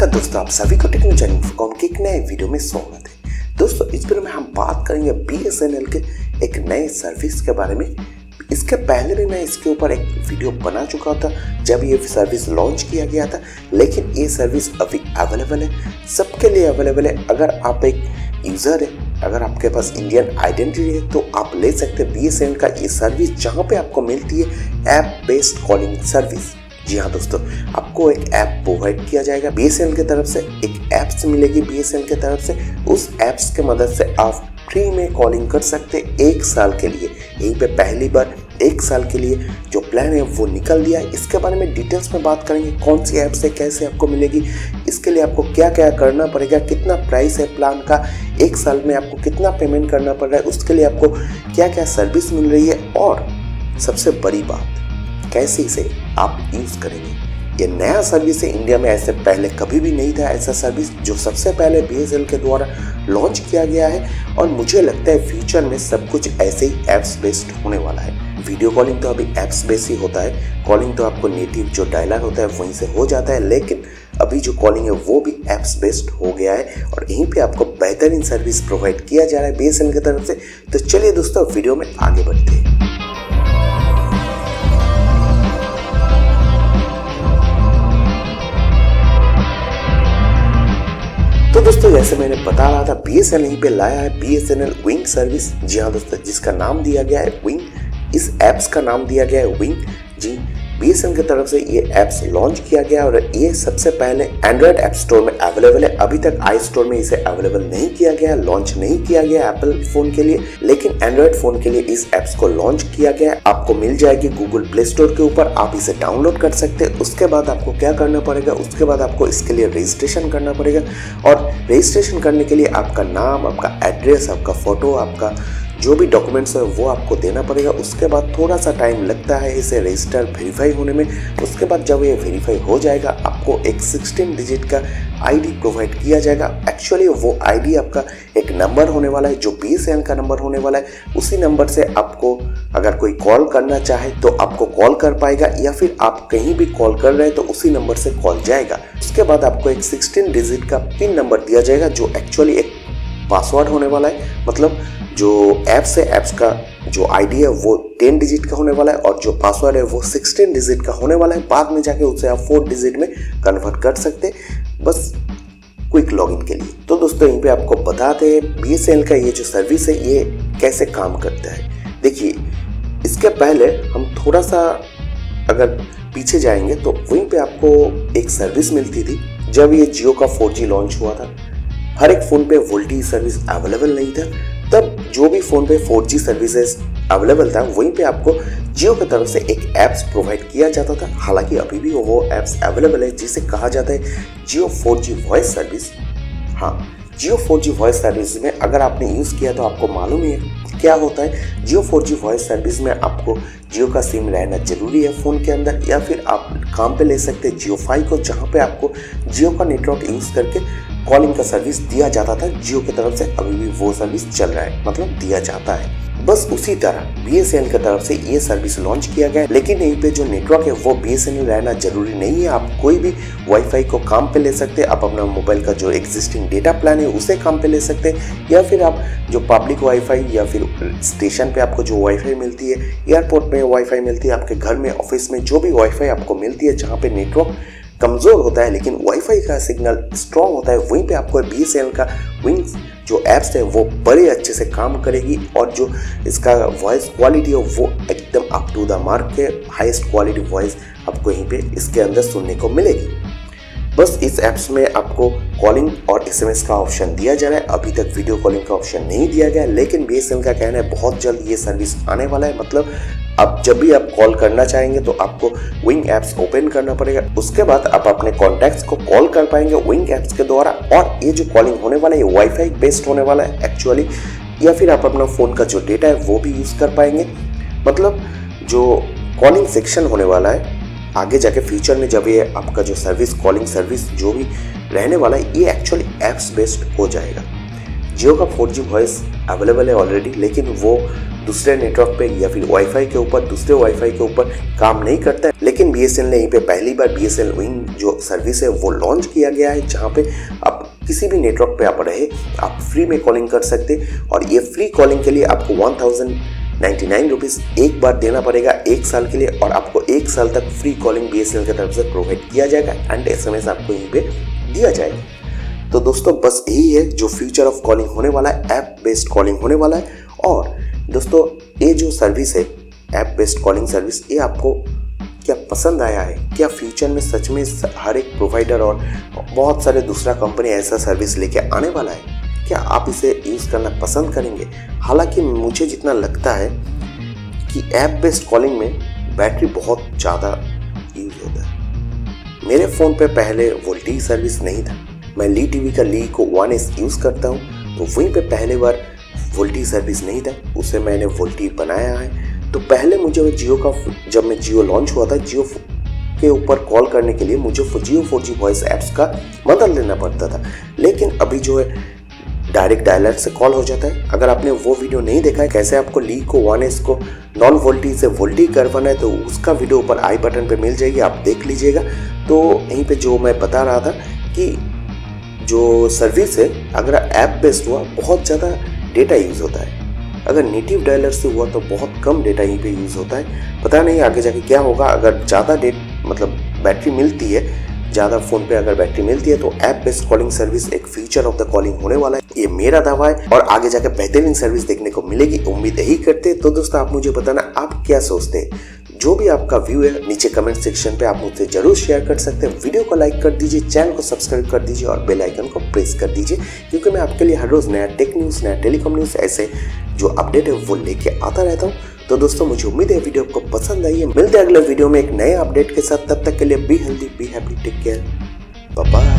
नमस्कार दोस्तों, आप सभी को टेक्नोजॉन इन्फोकॉम के एक नए वीडियो में स्वागत है। दोस्तों इस वीडियो में हम बात करेंगे BSNL के एक नए सर्विस के बारे में। इसके पहले भी मैं इसके ऊपर एक वीडियो बना चुका था जब ये सर्विस लॉन्च किया गया था, लेकिन ये सर्विस अभी अवेलेबल है, सबके लिए अवेलेबल है। अगर आप एक यूज़र है, अगर आपके पास इंडियन आइडेंटिटी है तो आप ले सकते हैं BSNL का ये सर्विस, जहाँ पे आपको मिलती है ऐप बेस्ड कॉलिंग सर्विस। जी हाँ दोस्तों, आपको एक ऐप प्रोवाइड किया जाएगा BSNL की तरफ से, एक ऐप्स मिलेगी BSNL की तरफ से। उस ऐप्स के मदद से आप फ्री में कॉलिंग कर सकते हैं 1 साल के लिए। यहीं पे पहली बार 1 साल के लिए जो प्लान है वो निकल दिया है। इसके बारे में डिटेल्स में बात करेंगे, कौन सी ऐप्स है, कैसे आपको मिलेगी, इसके लिए आपको क्या क्या करना पड़ेगा, कितना प्राइस है प्लान का, 1 साल में आपको कितना पेमेंट करना पड़ रहा है, उसके लिए आपको क्या क्या सर्विस मिल रही है, और सबसे बड़ी बात कैसे इसे आप यूज़ करेंगे। ये नया सर्विस है, इंडिया में ऐसे पहले कभी भी नहीं था ऐसा सर्विस, जो सबसे पहले BSNL के द्वारा लॉन्च किया गया है। और मुझे लगता है फ्यूचर में सब कुछ ऐसे ही ऐप्स बेस्ड होने वाला है। वीडियो कॉलिंग तो अभी ऐप्स बेस्ड ही होता है, कॉलिंग तो आपको नेटिव जो डायलर होता है वहीं से हो जाता है, लेकिन अभी जो कॉलिंग है वो भी ऐप्स बेस्ड हो गया है और यहीं पे आपको बेहतरीन सर्विस प्रोवाइड किया जा रहा है BSNL की तरफ से। तो चलिए दोस्तों, वीडियो में आगे बढ़ते हैं। तो दोस्तों जैसे मैंने बता रहा था, BSNL यहीं पे लाया है BSNL विंग सर्विस। जी हाँ दोस्तों, जिसका नाम दिया गया है विंग, इस ऐप्स का नाम दिया गया है विंग। जी, BSNL की तरफ से ये ऐप्स लॉन्च किया गया और ये सबसे पहले एंड्रॉयड ऐप स्टोर में अवेलेबल है। अभी तक आई स्टोर में इसे अवेलेबल नहीं किया गया, लॉन्च नहीं किया गया एप्पल फोन के लिए, लेकिन एंड्रॉयड फोन के लिए इस ऐप्स को लॉन्च किया गया। आपको मिल जाएगी गूगल प्ले स्टोर के ऊपर, आप इसे डाउनलोड कर सकते हैं। उसके बाद आपको क्या करना पड़ेगा, उसके बाद आपको इसके लिए रजिस्ट्रेशन करना पड़ेगा, और रजिस्ट्रेशन करने के लिए आपका नाम, आपका एड्रेस, आपका फोटो, आपका जो भी डॉक्यूमेंट्स है वो आपको देना पड़ेगा। उसके बाद थोड़ा सा टाइम लगता है इसे रजिस्टर वेरीफाई होने में। उसके बाद जब ये वेरीफाई हो जाएगा, आपको एक 16 डिजिट का आईडी प्रोवाइड किया जाएगा। एक्चुअली वो आईडी आपका एक नंबर होने वाला है, जो BSNL का नंबर होने वाला है। उसी नंबर से आपको अगर कोई कॉल करना चाहे तो आपको कॉल कर पाएगा, या फिर आप कहीं भी कॉल कर रहे हैं तो उसी नंबर से कॉल जाएगा। उसके बाद आपको एक 16 डिजिट का पिन नंबर दिया जाएगा, जो एक्चुअली एक पासवर्ड होने वाला है। मतलब जो ऐप्स है, ऐप्स का जो आईडी है वो 10 डिजिट का होने वाला है, और जो पासवर्ड है वो 16 डिजिट का होने वाला है। बाद में जाके उसे आप 4 डिजिट में कन्वर्ट कर सकते हैं, बस क्विक लॉगिन के लिए। तो दोस्तों यहीं पे आपको बताते हैं BSNL का ये जो सर्विस है ये कैसे काम करता है। देखिए, इसके पहले हम थोड़ा सा अगर पीछे जाएंगे तो वहीं पे आपको एक सर्विस मिलती थी जब ये जियो का 4G लॉन्च हुआ था। हर एक फ़ोन पे वोल्टी सर्विस अवेलेबल नहीं था, तब जो भी फ़ोन पे 4G सर्विसेज अवेलेबल था वहीं पे आपको जियो की तरफ से एक ऐप्स प्रोवाइड किया जाता था। हालांकि अभी भी वो ऐप्स अवेलेबल है, जिसे कहा जाता है जियो 4G वॉइस सर्विस। हाँ, जियो 4G वॉइस सर्विस में अगर आपने यूज़ किया तो आपको मालूम है क्या होता है। जियो 4G वॉइस सर्विस में आपको जियो का सिम रहना जरूरी है फ़ोन के अंदर, या फिर आप काम पे ले सकते हैं जियो 5 को, जहाँ पे आपको जियो का नेटवर्क यूज़ करके कॉलिंग का सर्विस दिया जाता था जियो की तरफ से। अभी भी वो सर्विस चल रहा है, मतलब दिया जाता है। बस उसी तरह BSNL की तरफ से ये सर्विस लॉन्च किया गया है, लेकिन यहीं पे जो नेटवर्क है वो BSNL रहना जरूरी नहीं है। आप कोई भी वाईफाई को काम पे ले सकते हैं। आप अपना मोबाइल का जो एग्जिस्टिंग डेटा प्लान है उसे काम पे ले सकते हैं, या फिर आप जो पब्लिक वाईफाई या फिर स्टेशन पे आपको जो वाईफाई मिलती है, एयरपोर्ट में वाईफाई मिलती है, आपके घर में, ऑफिस में जो भी वाईफाई आपको मिलती है, जहाँ पे नेटवर्क कमज़ोर होता है लेकिन वाईफाई का सिग्नल स्ट्रॉन्ग होता है, वहीं पे आपको BSNL का विंग्स जो ऐप्स है वो बड़े अच्छे से काम करेगी। और जो इसका वॉइस क्वालिटी है वो एकदम अप टू द मार्क है, हाईएस्ट क्वालिटी वॉइस आपको यहीं पे इसके अंदर सुनने को मिलेगी। बस इस ऐप्स में आपको कॉलिंग और SMS का ऑप्शन दिया जा रहा है। अभी तक वीडियो कॉलिंग का ऑप्शन नहीं दिया गया, लेकिन BSNL का कहना है बहुत जल्द ये सर्विस आने वाला है। मतलब अब जब भी आप कॉल करना चाहेंगे तो आपको विंग ऐप्स ओपन करना पड़ेगा। उसके बाद आप अपने कॉन्टैक्ट्स को कॉल कर पाएंगे विंग ऐप्स के द्वारा। और ये जो कॉलिंग होने वाला है ये वाईफाई बेस्ड होने वाला है एक्चुअली, या फिर आप अपना फ़ोन का जो डेटा है वो भी यूज़ कर पाएंगे। मतलब जो कॉलिंग सेक्शन होने वाला है आगे जाके फ्यूचर में, जब ये आपका जो सर्विस, कॉलिंग सर्विस जो भी रहने वाला है, ये एक्चुअली ऐप्स बेस्ड हो जाएगा। जियो का 4G वॉइस अवेलेबल है ऑलरेडी, लेकिन वो दूसरे नेटवर्क पे या फिर वाईफाई के ऊपर, दूसरे वाईफाई के ऊपर काम नहीं करता है। लेकिन BSNL ने यहीं पे पहली बार BSNL विंग जो सर्विस है वो लॉन्च किया गया है, जहाँ पे आप किसी भी नेटवर्क पे आप रहे आप फ्री में कॉलिंग कर सकते। और ये फ्री कॉलिंग के लिए आपको 1099 रुपीज़ एक बार देना पड़ेगा 1 साल के लिए, और आपको 1 साल तक फ्री कॉलिंग BSNL की तरफ से प्रोवाइड किया जाएगा एंड SMS आपको यहीं पे दिया जाएगा। तो दोस्तों बस यही है जो फ्यूचर ऑफ कॉलिंग होने वाला है, ऐप बेस्ड कॉलिंग होने वाला है। और दोस्तों ये जो सर्विस है ऐप बेस्ड कॉलिंग सर्विस, ये आपको क्या पसंद आया है? क्या फ्यूचर में सच में हर एक प्रोवाइडर और बहुत सारे दूसरा कंपनी ऐसा सर्विस लेके आने वाला है? क्या आप इसे यूज़ करना पसंद करेंगे? हालांकि मुझे जितना लगता है कि ऐप बेस्ड कॉलिंग में बैटरी बहुत ज़्यादा यूज होता है। मेरे फ़ोन पे पहले वोल्टी सर्विस नहीं था, मैं ली टीवी का ली को 1S यूज़ करता हूँ, तो वहीं पे पहले बार वोल्टी सर्विस नहीं था, उसे मैंने वोल्टी बनाया है। तो पहले मुझे जियो का, जब मैं जियो लॉन्च हुआ था, जियो के ऊपर कॉल करने के लिए मुझे जियो 4G वॉइस ऐप्स का मदद लेना पड़ता था। लेकिन अभी जो है डायरेक्ट डायलर से कॉल हो जाता है। अगर आपने वो वीडियो नहीं देखा है कैसे आपको ली को 1S को नॉन वोल्टी से वोल्टी करवाना है, तो उसका वीडियो ऊपर आई बटन पे मिल जाएगी, आप देख लीजिएगा। तो यहीं पे जो मैं बता रहा था कि जो सर्विस है अगर ऐप बेस्ड हुआ बहुत ज़्यादा डेटा यूज़ होता है, अगर नेटिव डायलर से हुआ तो बहुत कम डेटा यहीं पे यूज़ होता है। पता नहीं आगे जाके क्या होगा, अगर ज़्यादा मतलब बैटरी मिलती है, ज़्यादा फ़ोन पे अगर बैटरी मिलती है, तो ऐप बेस्ड कॉलिंग सर्विस एक फ्यूचर ऑफ द कॉलिंग होने वाला है, ये मेरा दावा है। और आगे जाके बेहतरीन सर्विस देखने को मिलेगी, उम्मीद यही करते। तो दोस्तों आप मुझे बताना आप क्या सोचते हैं, जो भी आपका व्यू है नीचे कमेंट सेक्शन पे आप मुझसे जरूर शेयर कर सकते हैं। वीडियो को लाइक कर दीजिए, चैनल को सब्सक्राइब कर दीजिए और बेल आइकन को प्रेस कर दीजिए, क्योंकि मैं आपके लिए हर रोज नया टेक न्यूज़, नया टेलीकॉम न्यूज़, ऐसे जो अपडेट है वो लेके आता रहता हूँ। तो दोस्तों मुझे उम्मीद है वीडियो आपको पसंद आई है। मिलते हैं अगले वीडियो में एक नए अपडेट के साथ, तब तक के लिए be healthy, be happy, take care, bye bye.